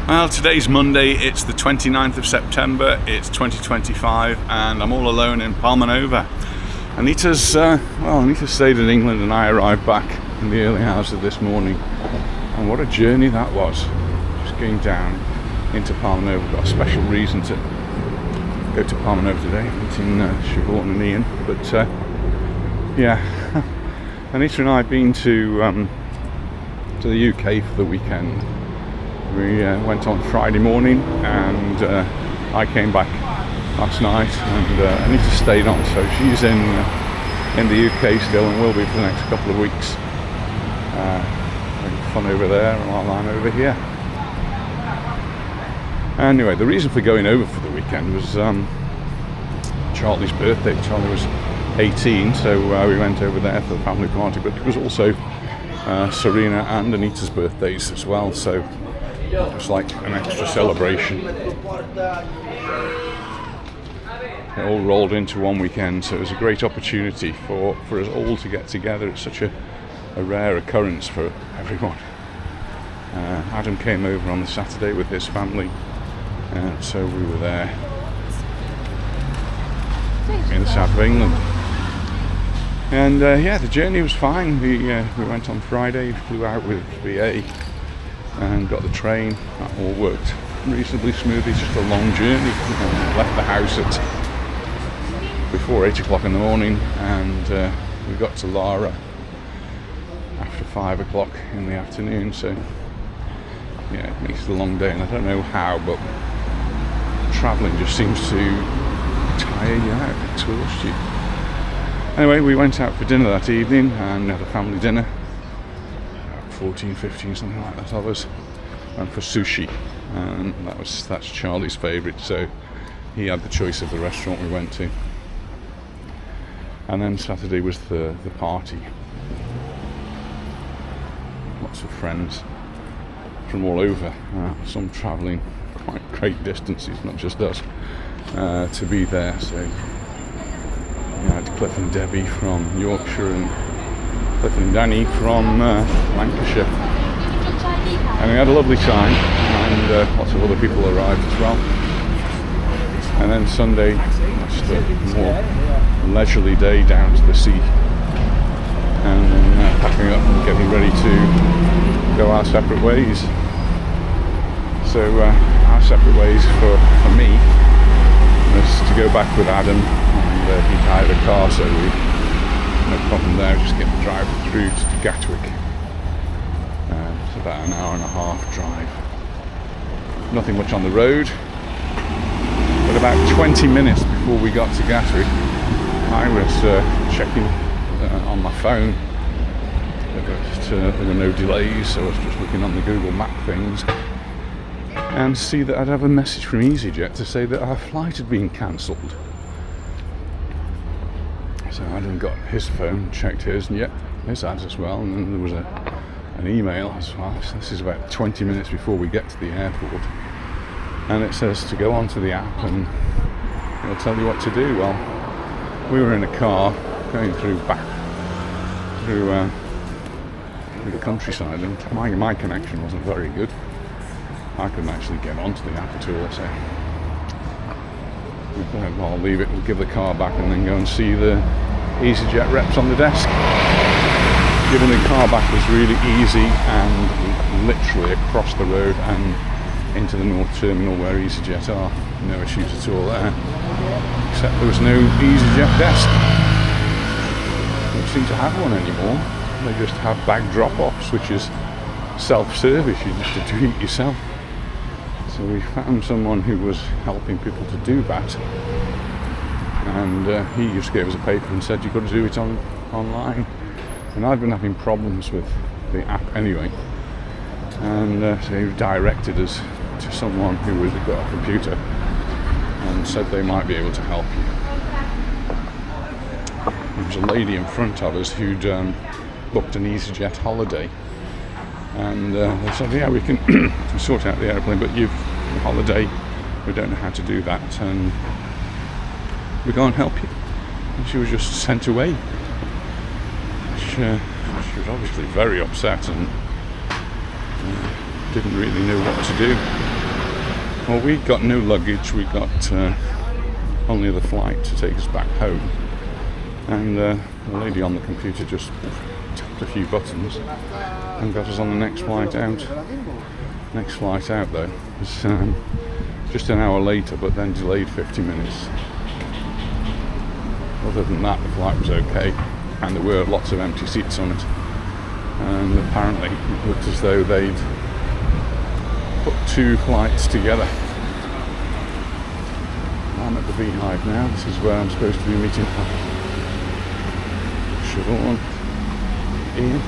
Well, today's Monday, it's the 29th of September, it's 2025, and I'm all alone in Palmanova. Anita stayed in England and I arrived back in the early hours of this morning. And what a journey that was. Just going down into Palmanova. Got a special reason to go to Palmanova today, meeting Siobhan and Ian. But Anita and I have been to the UK for the weekend. We went on Friday morning and I came back last night, and Anita stayed on, so she's in the UK still and will be for the next couple of weeks. Fun over there while I'm over here. Anyway, the reason for going over for the weekend was Charlie's birthday. Charlie was 18, so we went over there for the family party, but it was also Serena and Anita's birthdays as well, so it was like an extra celebration. It all rolled into one weekend, so it was a great opportunity for us all to get together. It's such a rare occurrence for everyone. Adam came over on the Saturday with his family, so we were there in the south of England. And the journey was fine. We went on Friday, flew out with BA and got the train. That all worked reasonably smoothly. Just a long journey. Left the house at before 8 o'clock in the morning, and we got to Lara after 5 o'clock in the afternoon. So it makes it a long day, and I don't know how, but travelling just seems to tire you out, exhaust you. Anyway, we went out for dinner that evening and had a family dinner. 14, 15, something like that of us, and for sushi, and that's Charlie's favourite, so he had the choice of the restaurant we went to. And then Saturday was the party. Lots of friends from all over, some travelling quite great distances, not just us, to be there. So we had Cliff and Debbie from Yorkshire and Cliff and Danny from Lancashire, and we had a lovely time, and lots of other people arrived as well. And then Sunday, just a more leisurely day down to the sea, and then packing up and getting ready to go our separate ways. So our separate ways for me was to go back with Adam, and he hired a car, so no problem there, just get the drive through to Gatwick. It's about an hour and a half drive. Nothing much on the road, but about 20 minutes before we got to Gatwick, I was checking on my phone. There were no delays, so I was just looking on the Google Map things and see that I'd have a message from EasyJet to say that our flight had been cancelled. So Adam got his phone, checked his, and his ads as well, and then there was an email as well. So this is about 20 minutes before we get to the airport, and it says to go onto the app and it'll tell you what to do. Well, we were in a car going through the countryside, and my connection wasn't very good. I couldn't actually get onto the app at all, so we thought, well, I'll leave it, we'll give the car back and then go and see the EasyJet reps on the desk. Giving the car back was really easy, and literally across the road and into the North Terminal where EasyJet are. No issues at all there, except there was no EasyJet desk. They don't seem to have one anymore. They just have bag drop-offs, which is self-service. You just have to do it yourself. So we found someone who was helping people to do that, and he just gave us a paper and said you've got to do it online. And I've been having problems with the app anyway, and so he directed us to someone who had got a computer and said they might be able to help you. There was a lady in front of us who'd booked an EasyJet holiday, and they said, yeah, we can sort out the airplane, but you've holiday, we don't know how to do that, and we can't help you. And she was just sent away. She was obviously very upset and didn't really know what to do. Well, we got no luggage. We got only the flight to take us back home, and the lady on the computer just tapped a few buttons and got us on the next flight out. Next flight out though was just an hour later, but then delayed 50 minutes. Other than that, the flight was okay, and there were lots of empty seats on it, and apparently it looked as though they'd put 2 flights together. I'm at the Beehive now. This is where I'm supposed to be meeting Siobhan, Ian.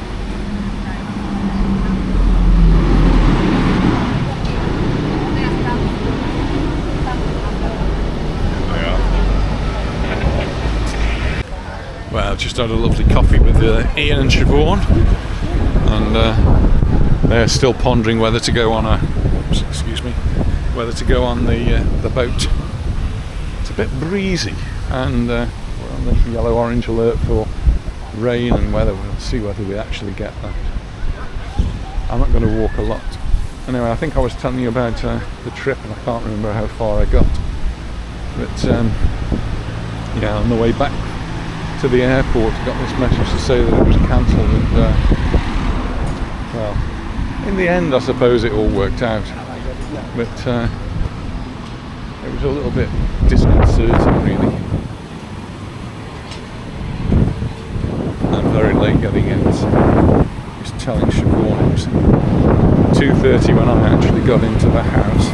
Well, just had a lovely coffee with Ian and Siobhan, and they're still pondering whether to go on the boat. It's a bit breezy, and we're on the yellow-orange alert for rain and weather. We'll see whether we actually get that. I'm not going to walk a lot. Anyway, I think I was telling you about the trip, and I can't remember how far I got. But yeah, on the way back to the airport, I got this message to say that it was cancelled, and well, in the end I suppose it all worked out, but it was a little bit disconcerting really. I'm very late getting in, so just telling Siobhan it was 2:30 when I actually got into the house,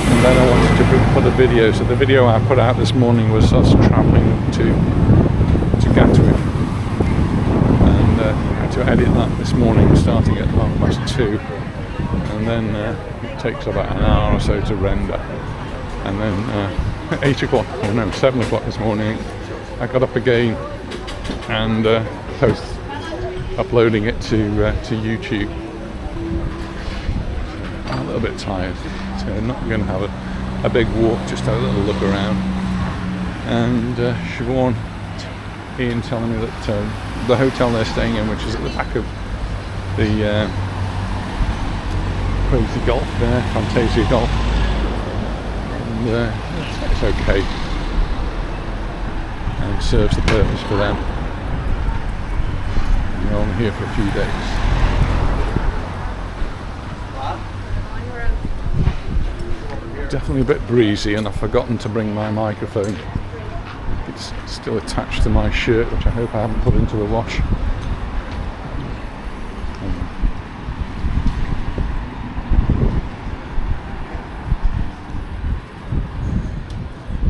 and then I wanted to put a video, so the video I put out this morning was us travelling to Gatwick, and I had to edit that this morning starting at 2:30, and then it takes about an hour or so to render, and then at 7 o'clock this morning I got up again and uploading it to YouTube. I'm a little bit tired, so I'm not going to have a big walk, just have a little look around. And Siobhan, Ian telling me that the hotel they're staying in, which is at the back of the Crazy Golf there, Fantasia Golf, and it's okay, and serves the purpose for them. They're only here for a few days. Definitely a bit breezy, and I've forgotten to bring my microphone. It's still attached to my shirt, which I hope I haven't put into the wash.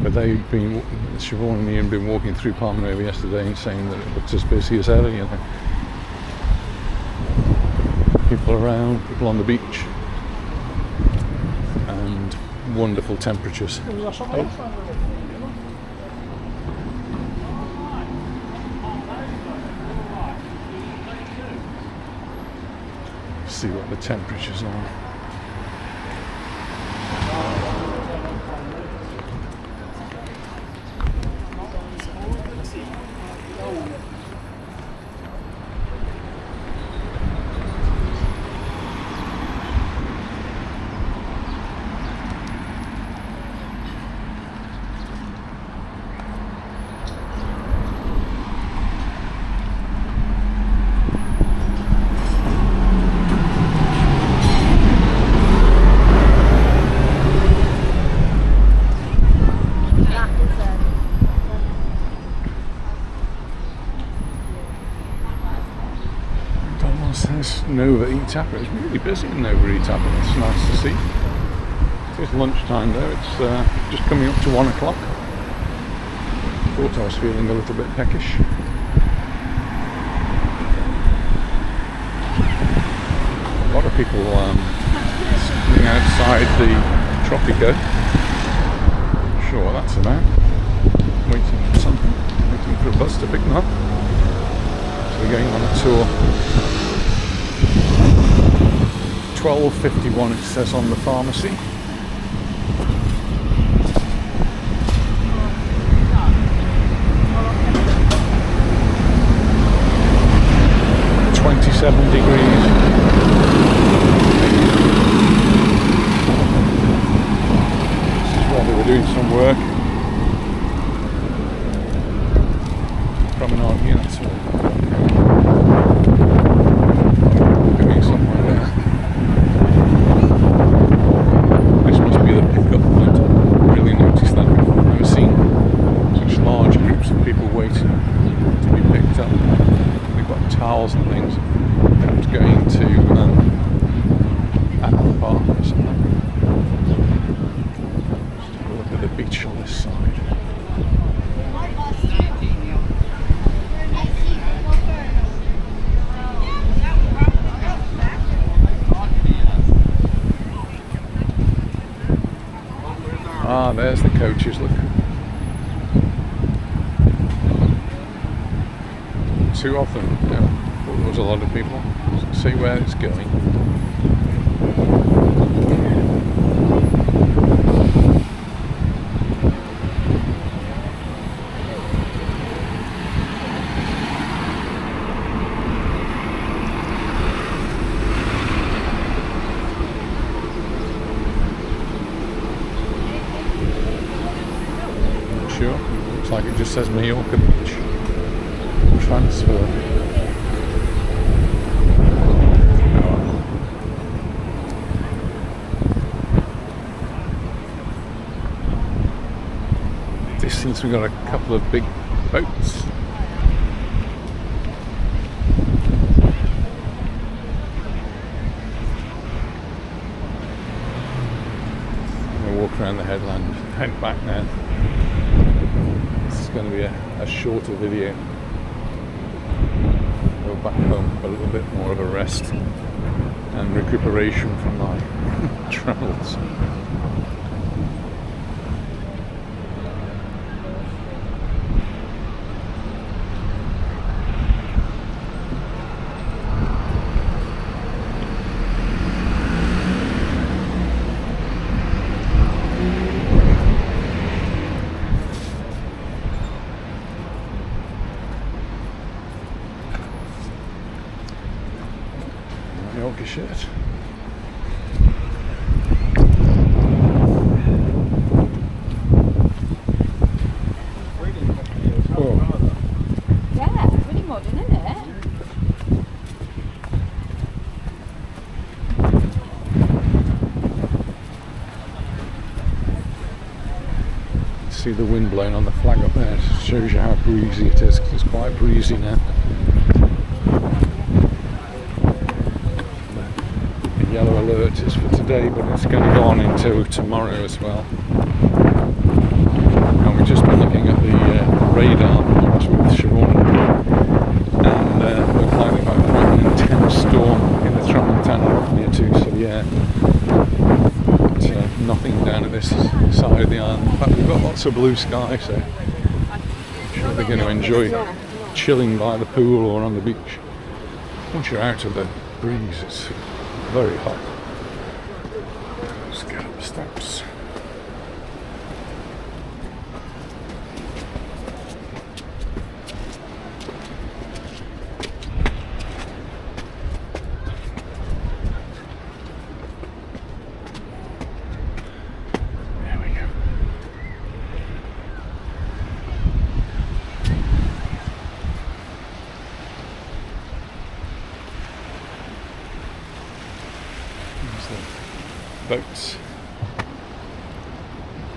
But Siobhan and Ian been walking through Palmanova yesterday and saying that it looks as busy as ever, you know. People around, people on the beach, and wonderful temperatures. See what the temperatures are. Nova Etapa. It's really busy in Nova Etapa. It's nice to see. It's lunchtime though. It's just coming up to 1 o'clock. Thought I was feeling a little bit peckish. A lot of people sitting outside the Tropico. Not sure what that's about. Waiting for something. Waiting for a bus to pick them up. So we're going on a tour. 12:51 it says on the pharmacy. doing some work. Promenade here, that's all. Doing somewhere there. This must be the pickup point. I really noticed that. I've never seen such large groups of people waiting to be picked up. They've got towels and things. It's going to Apple Park or something. Just have a look at the beach on this side. Ah, there's the coaches, look. Two of them. Yeah. Thought there was a lot of people. Let's see where it's going. Sure. Looks like it just says Mallorca Beach. Transfer. Distance, we've got a couple of big boats. I'm going to walk around the headland, head back now. It's going to be a shorter video. Go back home for a little bit more of a rest and recuperation from my travels. Mallorca shirt. Oh. Yeah, it's really modern, isn't it? See the wind blowing on the flag up there. It shows you how breezy it is, 'cause it's quite breezy now. Yellow alert is for today, but it's going to go on into tomorrow as well. And we've just been looking at the radar with Sharon, and looks like they've got quite an intense storm in the Tramontana near too. So yeah, but, nothing down at this side of the island. In fact, we've got lots of blue sky, so I'm sure they're going to enjoy chilling by the pool or on the beach. Once you're out of the breeze, it's very hot. Let's get up the steps. There we go. Boats.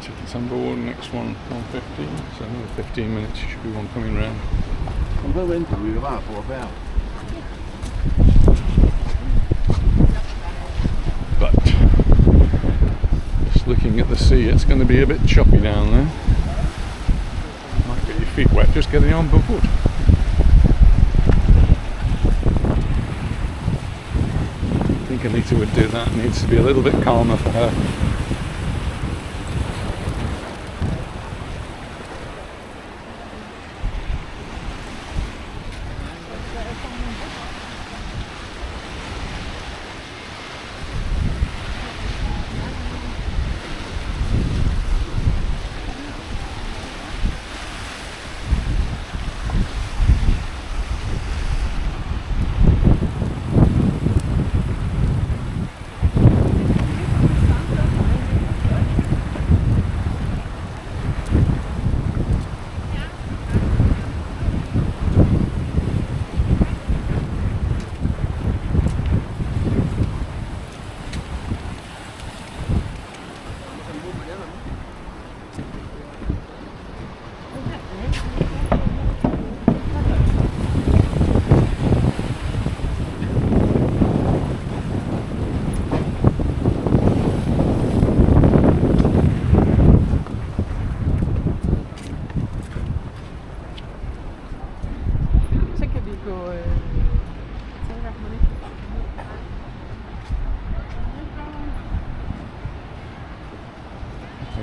Tickets on board, next one 1:15, so another 15 minutes, should be one coming round. I'm going to interview about for about. But just looking at the sea, it's going to be a bit choppy down there. Might get your feet wet just getting on board. I think Anita would do that. It needs to be a little bit calmer for her.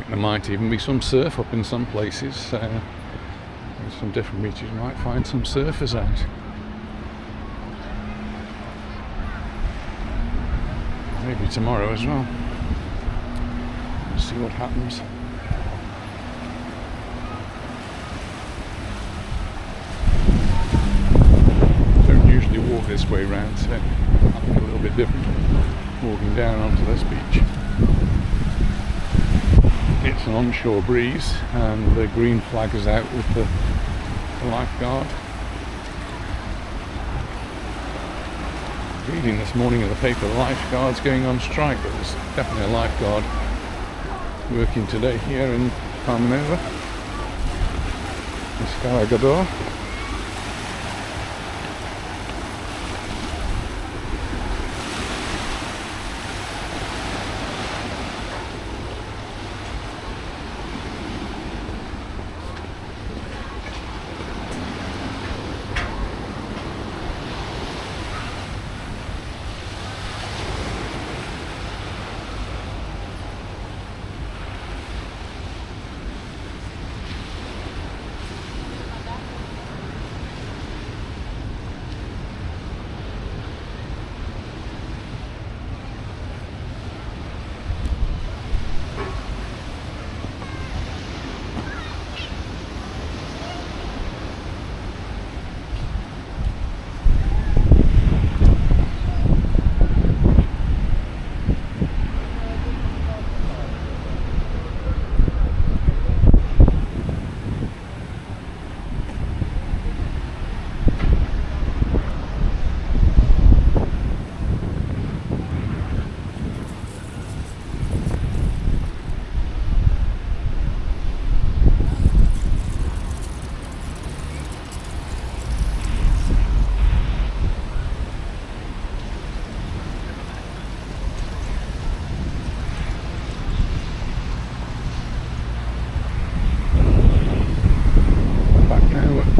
think there might even be some surf up in some places. Some different beaches you might find some surfers out. Maybe tomorrow as well. We'll see what happens. Don't usually walk this way round, so something a little bit different walking down onto this beach. It's an onshore breeze and the green flag is out with the lifeguard. Reading this morning in the paper, the lifeguard's going on strike, but there's definitely a lifeguard working today here in Palmanova, in Scalagador.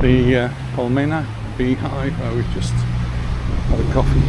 The Palmena beehive where we've just had a coffee.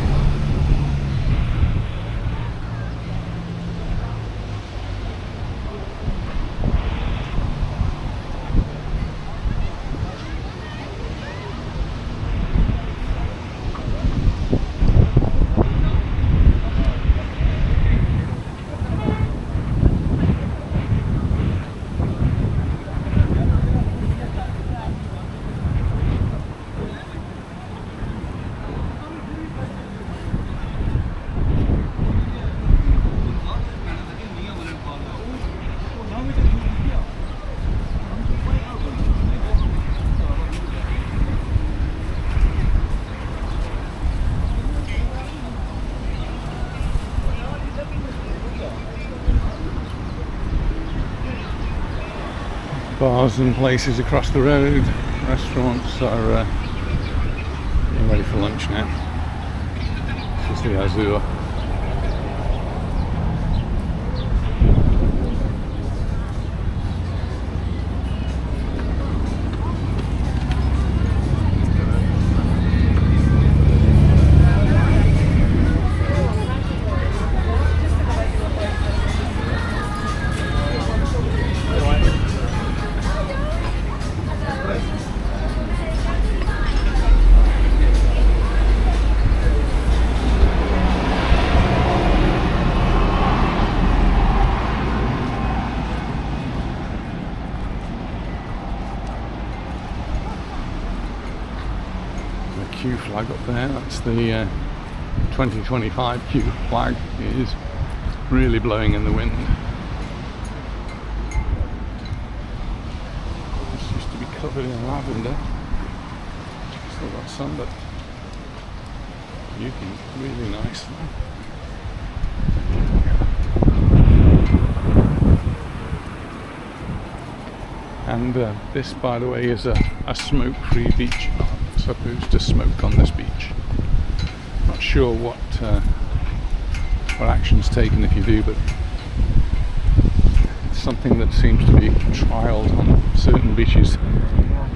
Bars and places across the road, restaurants are getting ready for lunch now. This is the Azure. Q flag up there, that's the 2025 Q flag. It is really blowing in the wind. This used to be covered in lavender. Still got some, but looking really nice. And this, by the way, is a smoke-free beach. Supposed to smoke on this beach. Not sure what action's taken if you do, but it's something that seems to be trialled on certain beaches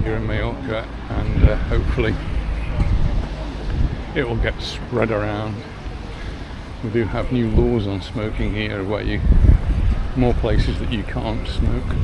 here in Mallorca, and hopefully it will get spread around. We do have new laws on smoking here, where you more places that you can't smoke.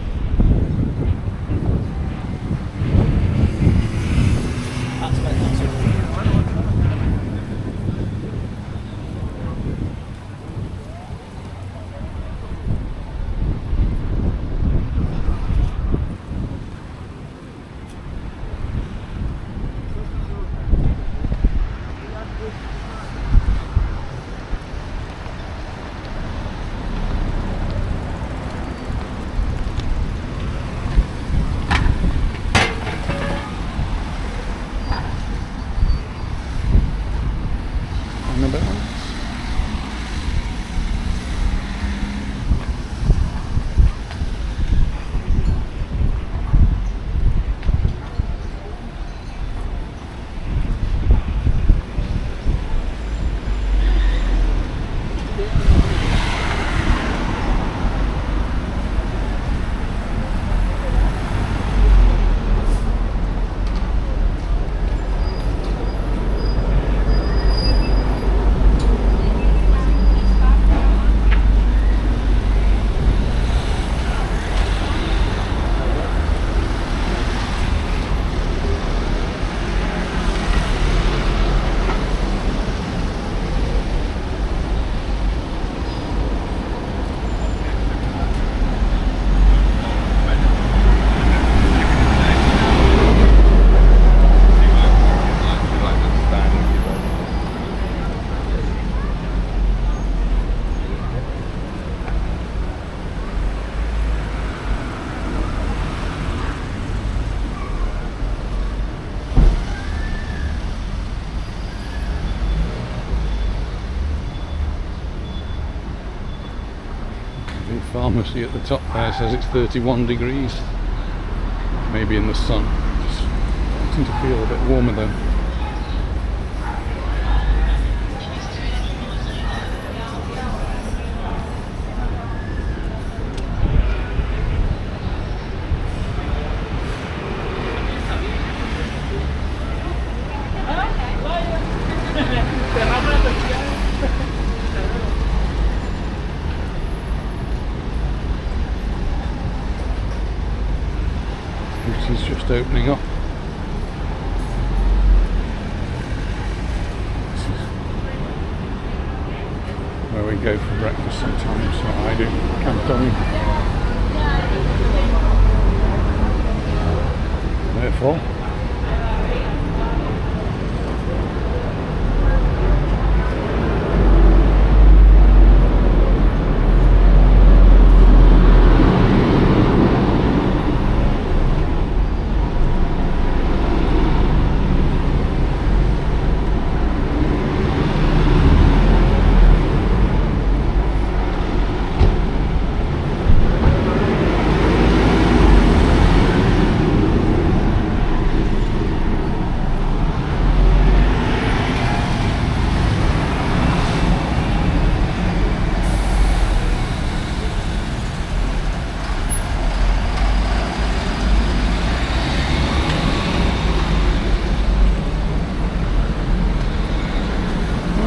The pharmacy at the top there says it's 31 degrees. Maybe in the sun. Just wanting to feel a bit warmer though. Which is just opening up. This is where we go for breakfast sometimes, so I do. Canton. Therefore,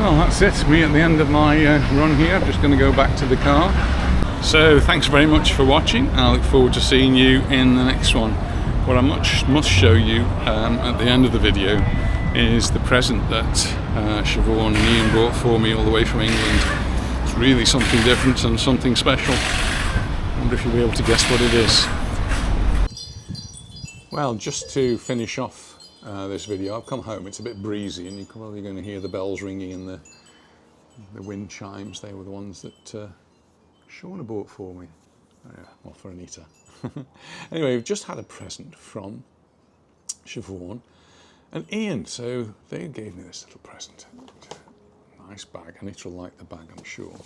well, that's it, me at the end of my run here. I'm just going to go back to the car. So thanks very much for watching. I look forward to seeing you in the next one. What I must show you at the end of the video is the present that Siobhan and Ian brought for me all the way from England. It's really something different and something special. I wonder if you'll be able to guess what it is. Well, just to finish off this video, I've come home. It's a bit breezy and you're probably going to hear the bells ringing and the wind chimes. They were the ones that Shauna bought for me. Oh, yeah, well, for Anita. Anyway, we've just had a present from Siobhan and Ian, so they gave me this little present. Nice bag. Anita will like the bag, I'm sure.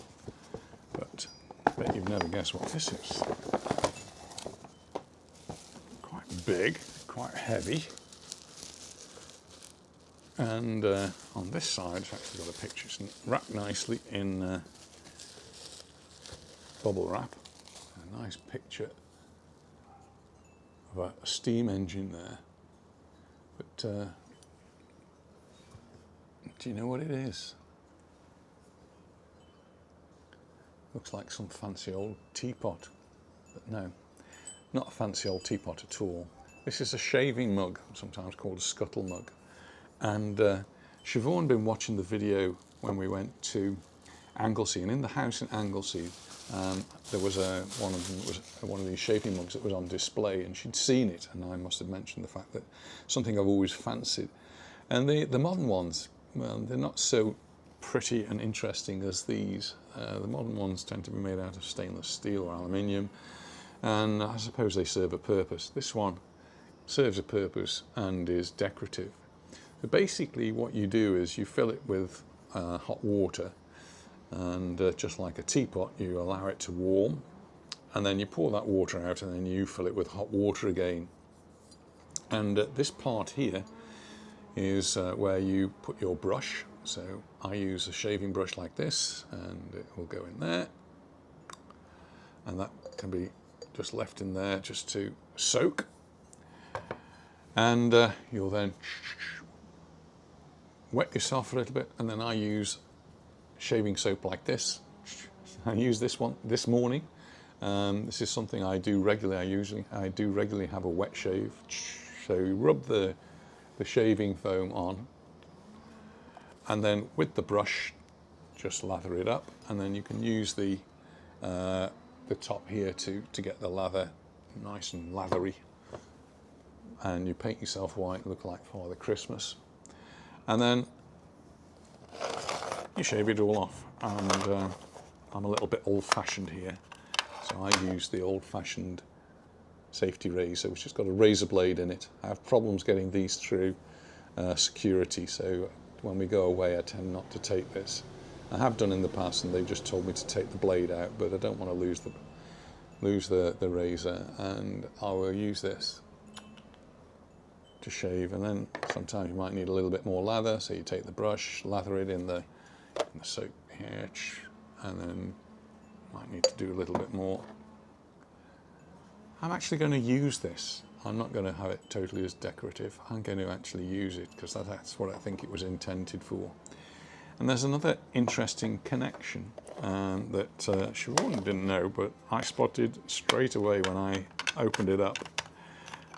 But I bet you've never guessed what this is. Quite big, quite heavy. And on this side, it's actually got a picture. It's wrapped nicely in bubble wrap. A nice picture of a steam engine there. But do you know what it is? Looks like some fancy old teapot, but no, not a fancy old teapot at all. This is a shaving mug, sometimes called a scuttle mug. And Siobhan had been watching the video when we went to Anglesey, and in the house in Anglesey, there was one of them was one of these shaving mugs that was on display, and she'd seen it, and I must have mentioned the fact that something I've always fancied. And the modern ones, well, they're not so pretty and interesting as these. The modern ones tend to be made out of stainless steel or aluminium, and I suppose they serve a purpose. This one serves a purpose and is decorative. But basically what you do is you fill it with hot water, and just like a teapot, you allow it to warm, and then you pour that water out, and then you fill it with hot water again. And this part here is where you put your brush. So I use a shaving brush like this, and it will go in there, and that can be just left in there just to soak. And you'll then wet yourself a little bit, and then I use shaving soap like this. I use this one this morning. This is something I do regularly. I do regularly have a wet shave. So you rub the shaving foam on, and then with the brush just lather it up, and then you can use the top here to get the lather nice and lathery, and you paint yourself white, look like Father Christmas, and then you shave it all off. And I'm a little bit old-fashioned here, so I use the old-fashioned safety razor, which has got a razor blade in it. I have problems getting these through security, so when we go away I tend not to take this. I have done in the past, and they've just told me to take the blade out, but I don't want to lose the razor, and I will use this to shave. And then sometimes you might need a little bit more lather, so you take the brush, lather it in the soap here, and then might need to do a little bit more. I'm actually going to use this. I'm not going to have it totally as decorative. I'm going to actually use it because that's what I think it was intended for. And there's another interesting connection that Siobhan didn't know, but I spotted straight away when I opened it up.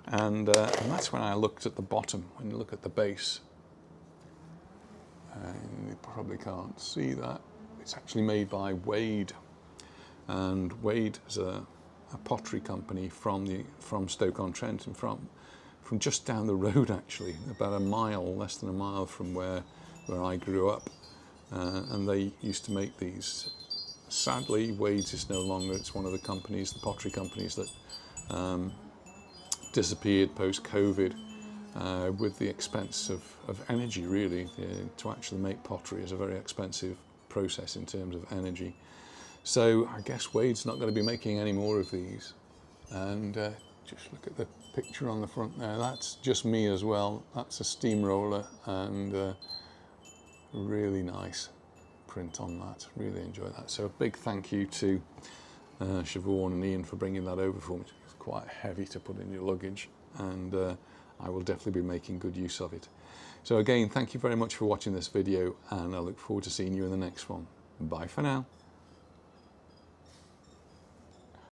And that's when I looked at the bottom, when you look at the base. And you probably can't see that. It's actually made by Wade. And Wade is a pottery company from Stoke-on-Trent, and from just down the road, actually, about a mile, less than a mile from where I grew up. And they used to make these. Sadly, Wade's is no longer. It's one of the companies, the pottery companies, that disappeared post-COVID, with the expense of energy, really. To actually make pottery is a very expensive process in terms of energy. So I guess Wade's not going to be making any more of these. And just look at the picture on the front there. That's just me as well. That's a steamroller, and really nice print on that. Really enjoy that. So a big thank you to Siobhan and Ian for bringing that over for me. It's quite heavy to put in your luggage, and I will definitely be making good use of it. So again, thank you very much for watching this video, and I look forward to seeing you in the next one. Bye for now.